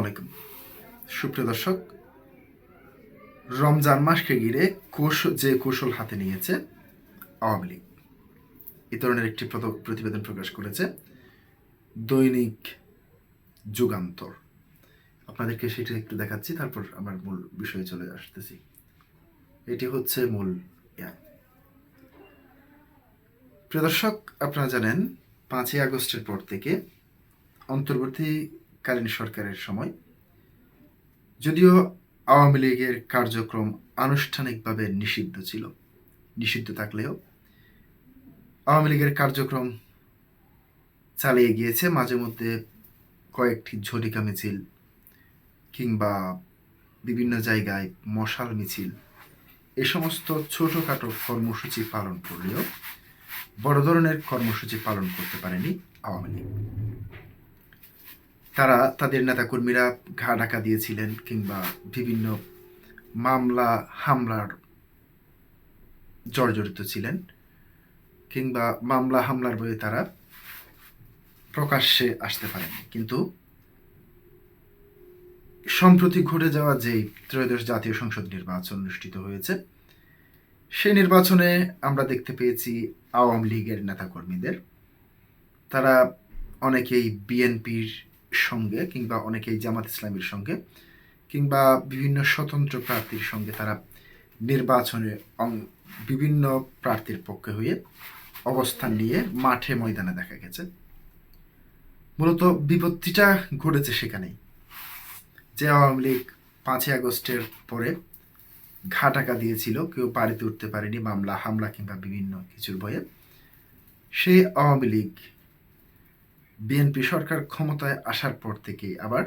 আলাইকুম সুপ্রিয় দর্শক, রমজান মাসকে ঘিরে যে কৌশল হাতে নিয়েছে আওয়ামী লীগ, এ ধরনের একটি প্রতিবেদন প্রকাশ করেছে দৈনিক যুগান্তর। আপনাদেরকে সেটা একটু দেখাচ্ছি, তারপর আমার মূল বিষয়ে চলে আসতেছি। এটি হচ্ছে মূল প্রিয় দর্শক, আপনারা জানেন 5ই আগস্টের পর থেকে অন্তর্বর্তীকালীন সরকারের সময় যদিও আওয়ামী লীগের কার্যক্রম আনুষ্ঠানিকভাবে নিষিদ্ধ থাকলেও আওয়ামী লীগের কার্যক্রম চালিয়ে গিয়েছে। মাঝে মধ্যে কয়েকটি ঝটিকা মিছিল কিংবা বিভিন্ন জায়গায় মশাল মিছিল, এ সমস্ত ছোটোখাটো কর্মসূচি পালন করলেও বড় ধরনের কর্মসূচি পালন করতে পারেনি আওয়ামী লীগ। তারা তাদের নেতাকর্মীরা ঘা ঢাকা দিয়েছিলেন কিংবা বিভিন্ন মামলা হামলার জর্জরিত ছিলেন, কিংবা মামলা হামলার বয়ে তারা প্রকাশ্যে আসতে পারেনি। কিন্তু সম্প্রতি ঘটে যাওয়া যেই ত্রয়োদশ জাতীয় সংসদ নির্বাচন অনুষ্ঠিত হয়েছে, সেই নির্বাচনে আমরা দেখতে পেয়েছি আওয়ামী লীগের নেতাকর্মীদের, তারা অনেকেই বিএনপির সঙ্গে কিংবা অনেকেই জামাত ইসলামীর সঙ্গে কিংবা বিভিন্ন স্বতন্ত্র প্রার্থীর সঙ্গে তারা নির্বাচনে বিভিন্ন প্রার্থীর পক্ষে হয়ে অবস্থান নিয়ে মাঠে ময়দানে দেখা গেছে। মূলত বিপত্তিটা ঘটেছে সেখানেই যে আওয়ামী লীগ 5ই আগস্টের পরে ঘা ঢাকা দিয়েছিল, কেউ বাড়িতে উঠতে পারেনি মামলা হামলা কিংবা বিভিন্ন কিছুর ভয়ে। সেই আওয়ামী লীগ বিএনপি সরকার ক্ষমতায় আসার পর থেকেই আবার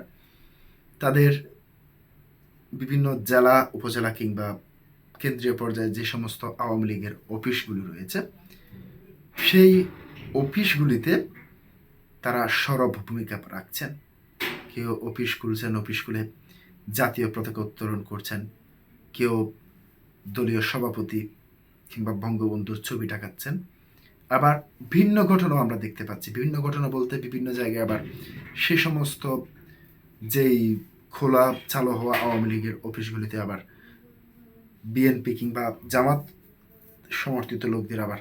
তাদের বিভিন্ন জেলা উপজেলা কিংবা কেন্দ্রীয় পর্যায়ে যে সমস্ত আওয়ামী লীগের অফিসগুলি রয়েছে, সেই অফিসগুলিতে তারা সরব ভূমিকা রাখছেন। কেউ অফিস খুলছেন, অফিস খুলে জাতীয় পতাকা উত্তোলন করছেন, কেউ দলীয় সভাপতি কিংবা বঙ্গবন্ধুর ছবি টাকাচ্ছেন। আবার ভিন্ন ঘটনাও আমরা দেখতে পাচ্ছি। বিভিন্ন ঘটনা বলতে বিভিন্ন জায়গায় আবার সে সমস্ত যেই খোলা চালু হওয়া আওয়ামী লীগের অফিসগুলিতে আবার বিএনপি কিংবা জামাত সমর্থিত লোকদের আবার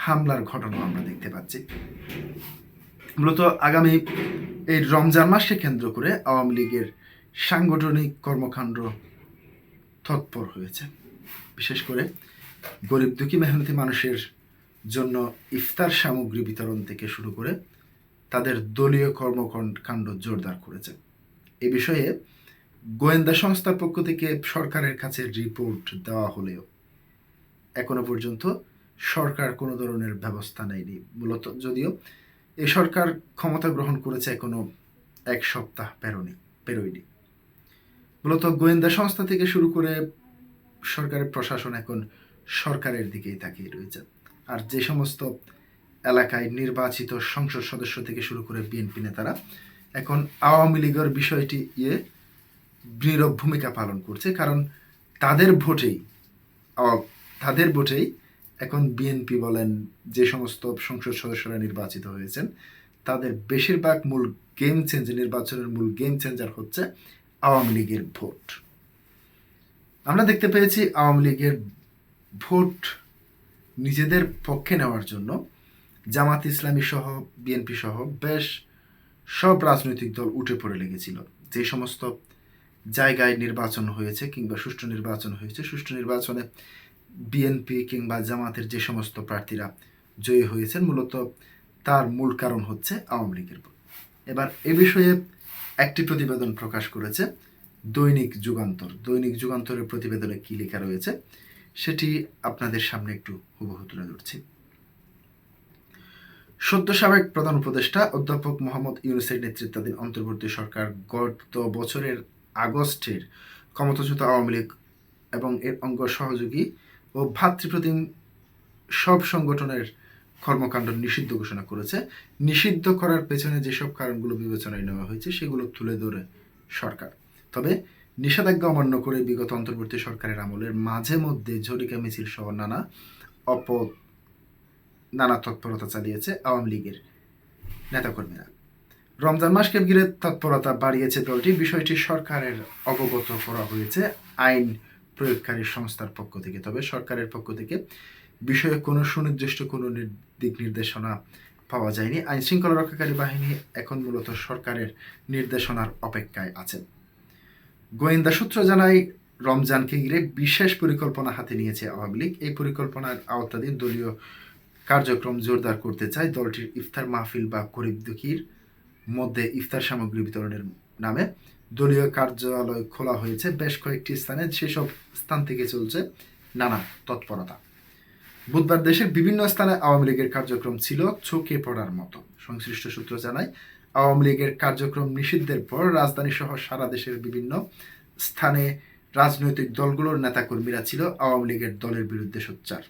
হামলার ঘটনাও আমরা দেখতে পাচ্ছি। মূলত আগামী এই রমজান মাসকে কেন্দ্র করে আওয়ামী লীগের সাংগঠনিক কর্মকাণ্ড তৎপর হয়েছে। বিশেষ করে গরিব দুঃখী মেহনতি মানুষের জন্য ইফতার সামগ্রী বিতরণ থেকে শুরু করে তাদের দলীয় কর্মকাণ্ড জোরদার করেছে। এ বিষয়ে গোয়েন্দা সংস্থার পক্ষ থেকে সরকারের কাছে রিপোর্ট দেওয়া হলেও এখনো পর্যন্ত সরকার কোনো ধরনের ব্যবস্থা নেয়নি। মূলত যদিও এই সরকার ক্ষমতা গ্রহণ করেছে এখনো 1 সপ্তাহ পেরোয়নি। মূলত গোয়েন্দা সংস্থা থেকে শুরু করে সরকারের প্রশাসন এখন সরকারের দিকেই তাকিয়ে রয়েছে। আর যে সমস্ত এলাকায় নির্বাচিত সংসদ সদস্য থেকে শুরু করে বিএনপি নেতারা এখন আওয়ামী লীগের বিষয়টি নীরব ভূমিকা পালন করছে, কারণ তাদের ভোটেই এখন বিএনপি বলেন যে সমস্ত সংসদ সদস্যরা নির্বাচিত হয়েছেন তাদের বেশিরভাগ নির্বাচনের মূল গেম চেঞ্জার হচ্ছে আওয়ামী লীগের ভোট। আমরা দেখতে পেয়েছি আওয়ামী লীগের ভোট নিজেদের পক্ষে নেওয়ার জন্য জামাত ইসলামী সহ বিএনপি সহ বেশ সব রাজনৈতিক দল উঠে পড়ে লেগেছিল। যে সমস্ত জায়গায় নির্বাচন হয়েছে কিংবা সুষ্ঠু নির্বাচনে বিএনপি কিংবা জামাতের যে সমস্ত প্রার্থীরা জয়ী হয়েছেন, মূলত তার মূল কারণ হচ্ছে আওয়ামী লীগের ভোট। এবার এ বিষয়ে একটি প্রতিবেদন প্রকাশ করেছে দৈনিক যুগান্তরের প্রতিবেদনে কি লেখা রয়েছে সেটি আপনাদের সামনে একটু হুবহু তুলে ধরছি। সদ্য সাবেক প্রধান উপদেষ্টা অধ্যাপক মোহাম্মদ ইউনূসের নেতৃত্বাধীন অন্তর্বর্তী সরকার গত বছরের আগস্টের ক্ষমতাচ্যুত আওয়ামী লীগ এবং এর অঙ্গ সহযোগী ও ভ্রাতৃপ্রতিম সব সংগঠনের কর্মকাণ্ড নিষিদ্ধ ঘোষণা করেছে। নিষিদ্ধ করার পেছনে যেসব কারণগুলো বিবেচনায় নেওয়া হয়েছে সেগুলো তুলে ধরে সরকার। তবে নিষেধাজ্ঞা অমান্য করে বিগত অন্তর্বর্তী সরকারের আমলের মাঝে মধ্যে ঝটিকা মিছিল সহ নানা তৎপরতা চালিয়েছে আওয়ামী লীগের নেতাকর্মীরা। রমজান মাসকে ঘিরে তৎপরতা বাড়িয়েছে দলটি। বিষয়টি সরকারের অবগত করা হয়েছে আইন প্রয়োগকারী সংস্থার পক্ষ থেকে। তবে সরকারের পক্ষ থেকে বিষয়ে কোনো সুনির্দিষ্ট কোনো দিক নির্দেশনা পাওয়া যায়নি। আইন শৃঙ্খলা রক্ষাকারী বাহিনী এখন মূলত সরকারের নির্দেশনার অপেক্ষায় আছে। গোয়েন্দা সূত্র জানায়, রমজানকে ঘিরে বিশেষ পরিকল্পনা হাতে নিয়েছে আওয়ামী লীগ। এই পরিকল্পনার আওতাধীন দলীয় কার্যক্রম জোরদার করতে চায় দলটির ইফতার মাহফিল বা গরিব দুঃখীর মধ্যে ইফতার সামগ্রী বিতরণের নামে দলীয় কার্যালয় খোলা হয়েছে বেশ কয়েকটি স্থানে। সেসব স্থান থেকে চলছে নানা তৎপরতা। বুধবার দেশের বিভিন্ন স্থানে আওয়ামী লীগের কার্যক্রম ছিল চোখে পড়ার মতো। সংশ্লিষ্ট সূত্র জানায়, আওয়ামী লীগের কার্যক্রম নিষিদ্ধের পর রাজধানী সহ সারা দেশের বিভিন্ন স্থানে রাজনৈতিক দলগুলোর নেতাকর্মীরা ছিল আওয়ামী লীগের দলের বিরুদ্ধে সোচ্চার।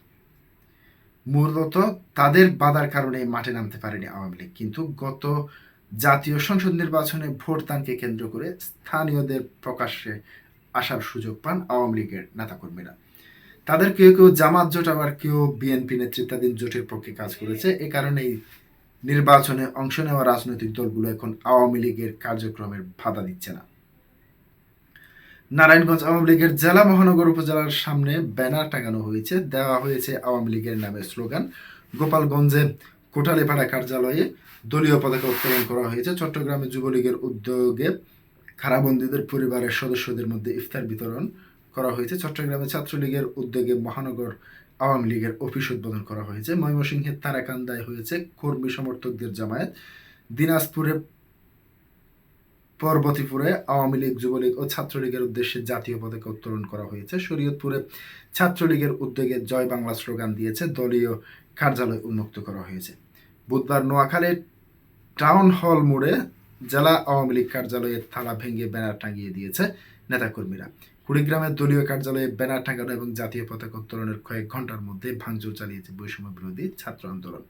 মূলত তাদের বাধার কারণে মাঠে নামতে পারেনি আওয়ামী লীগ। কিন্তু গত জাতীয় সংসদ নির্বাচনে ভোটদানকে কেন্দ্র করে স্থানীয়দের প্রকাশ্যে আসার সুযোগ পান আওয়ামী লীগের নেতাকর্মীরা। তাদের কেউ কেউ জামাত জোট, আবার কেউ বিএনপি নেতৃত্বাধীন জোটের পক্ষে কাজ করেছে। এ কারণেই নির্বাচনে অংশ নেওয়া রাজনৈতিক দলগুলো এখন আওয়ামী লীগের কার্যক্রমের বাধা দিচ্ছে না। নারায়ণগঞ্জ আওয়ামী লীগের জেলা মহানগর উপজেলার সামনে ব্যানার টাঙানো হয়েছে, দেওয়া হয়েছে আওয়ামী লীগের নামে স্লোগান। গোপালগঞ্জে কোটালীপাড়া কার্যালয়ে দলীয় পতাকা উত্তোলন করা হয়েছে। চট্টগ্রামে যুবলীগের উদ্যোগে কারাবন্দীদের পরিবারের সদস্যদের মধ্যে ইফতার বিতরণ করা হয়েছে। চট্টগ্রামে ছাত্রলীগের উদ্যোগে মহানগর আওয়ামী লীগের অফিস উদ্বোধন করা হয়েছে। ময়মনসিংহের তারাকান্দায় হয়েছে কর্মী সমর্থকদের জামায়াত। দিনাজপুরে পরবর্তীপুরে আওয়ামী লীগ, যুবলীগ ও ছাত্রলীগের উদ্দেশ্যে জাতীয় পতাকা উত্তোলন করা হয়েছে। শরীয়তপুরে ছাত্রলীগের উদ্যোগে জয় বাংলা স্লোগান দিয়েছে। দলীয় কার্যালয় উন্মুক্ত করা হয়েছে। বুধবার নোয়াখালীর টাউন হল মোড়ে জেলা আওয়ামী লীগ কার্যালয়ের তালা ভেঙে ব্যানার টাঙিয়ে দিয়েছে নেতাকর্মীরা। কুড়িগ্রামের দলীয় কার্যালয়ে ব্যানার টাঙানো এবং জাতীয় পতাকা উত্তোলনের কয়েক ঘন্টার মধ্যে ভাঙচুর চালিয়েছে বৈষম্য বিরোধী ছাত্র আন্দোলন।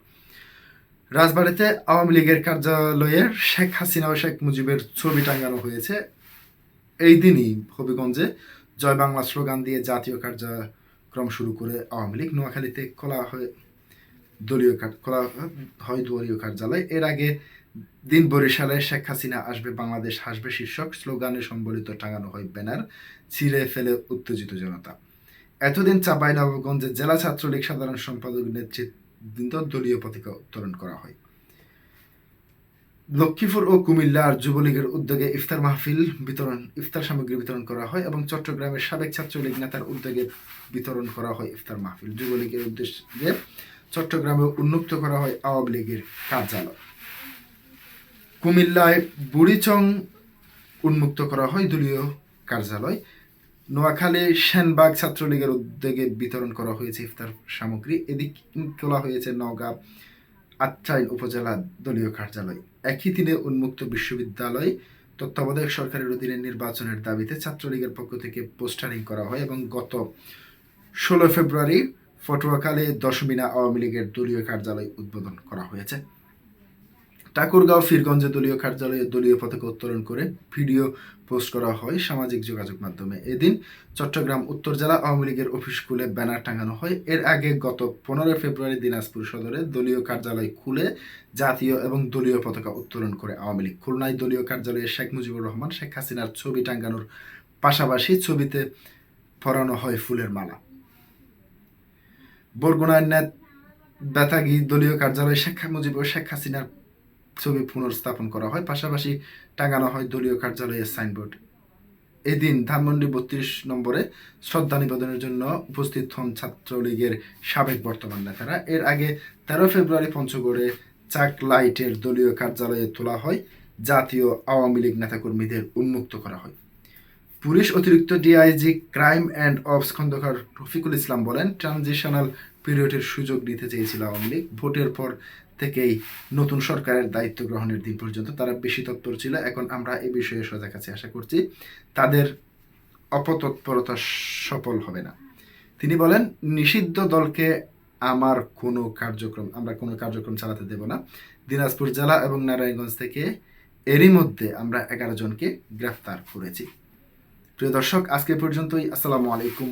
রাজবাড়ীতে আওয়ামী লীগের কার্যালয়ে শেখ হাসিনা ও শেখ মুজিবের ছবি টাঙানো হয়েছে। এই দিনই হবিগঞ্জে জয় বাংলা স্লোগান দিয়ে জাতীয় কার্যক্রম শুরু করে আওয়ামী লীগ। নোয়াখালীতে খোলা হয় দলীয় কার্যালয়। এর আগে দিন বরিশালে শেখ হাসিনা আসবে, বাংলাদেশ হাসবে শীর্ষক স্লোগানে সম্বলিত টাঙানো হয় ব্যানার, ছিঁড়ে ফেলে উত্তেজিত জনতা। এতদিন চাঁপাইনবাবগঞ্জে জেলা ছাত্রলীগ সাধারণ সম্পাদক নেতৃত্ব দলীয় পতাকা উত্তোলন করা হয়। লক্ষ্মীপুর ও কুমিল্লার যুবলীগের উদ্যোগে ইফতার সামগ্রী বিতরণ করা হয় এবং চট্টগ্রামের সাবেক ছাত্রলীগ নেতার উদ্যোগে বিতরণ করা হয় ইফতার মাহফিল। যুবলীগের উদ্দেশ্যে চট্টগ্রামে উন্মুক্ত করা হয় আওয়ামী লীগের কার্যালয়। কুমিল্লায় বুড়িচং উন্মুক্ত করা হয় দলীয় কার্যালয়। নোয়াখালী সেনবাগ ছাত্রলীগের উদ্যোগে বিতরণ করা হয়েছে ইফতার সামগ্রী। এদিক তোলা হয়েছে নওগাঁ আত্রাইন উপজেলা দলীয় কার্যালয়। একই দিনে উন্মুক্ত বিশ্ববিদ্যালয় তত্ত্বাবধায়ক সরকারের অধীনে নির্বাচনের দাবিতে ছাত্রলীগের পক্ষ থেকে পোস্টারিং করা হয় এবং গত 16 ফেব্রুয়ারি পটুয়াখালী দশমিনা আওয়ামী লীগের দলীয় কার্যালয় উদ্বোধন করা হয়েছে। ঠাকুরগাঁও ফিরগঞ্জে দলীয় কার্যালয়ে দলীয় পতাকা উত্তোলন করে ভিডিও পোস্ট করা হয় সামাজিক যোগাযোগ মাধ্যমে। এদিন চট্টগ্রাম উত্তর জেলা আওয়ামী লীগের অফিস খুলে ব্যানার টাঙানো হয়। এর আগে গত 15 ফেব্রুয়ারি দিনাজপুর সদরে দলীয় কার্যালয় খুলে জাতীয় এবং দলীয় পতাকা উত্তোলন করে আওয়ামী লীগ। খুলনায় দলীয় কার্যালয়ে শেখ মুজিবুর রহমান, শেখ হাসিনার ছবি টাঙানোর পাশাপাশি ছবিতে পরানো হয় ফুলের মালা। বরগুনার বেতাগী দলীয় কার্যালয়ে শেখ মুজিব ও শেখ হাসিনার ছবি পুনর্স্থাপন করা হয়, পাশাপাশি টাঙানো হয় দলীয় কার্যালয়ের সাইনবোর্ড। এদিন ধানমন্ডি 32 নম্বরে শ্রদ্ধা নিবেদনের জন্য উপস্থিত হন ছাত্রলীগের সাবেক বর্তমান নেতারা। এর আগে 13 ফেব্রুয়ারি পঞ্চগড়ে চাকলাইটের দলীয় কার্যালয়ে তোলা হয় জাতীয় আওয়ামী লীগ নেতাকর্মীদের উন্মুক্ত করা হয়। পুলিশ অতিরিক্ত DIG crime and ops Khondokar Rafiqul Islam বলেন, ট্রানজিশনাল পিরিয়ডের সুযোগ নিতে চেয়েছিল আওয়ামী লীগ। ভোটের পর থেকেই নতুন সরকারের দায়িত্ব গ্রহণের দিন পর্যন্ত তারা বেশি তৎপর ছিল। এখন আমরা এই বিষয়ে সোজা কাছে আশা করছি তাদের অপতৎপরতা সফল হবে না। তিনি বলেন, নিষিদ্ধ দলকে আমরা কোনো কার্যক্রম চালাতে দেব না। দিনাজপুর জেলা এবং নারায়ণগঞ্জ থেকে এরই মধ্যে আমরা 11 জনকে গ্রেফতার করেছি। প্রিয় দর্শক, আজকে পর্যন্তই। আসসালামু আলাইকুম।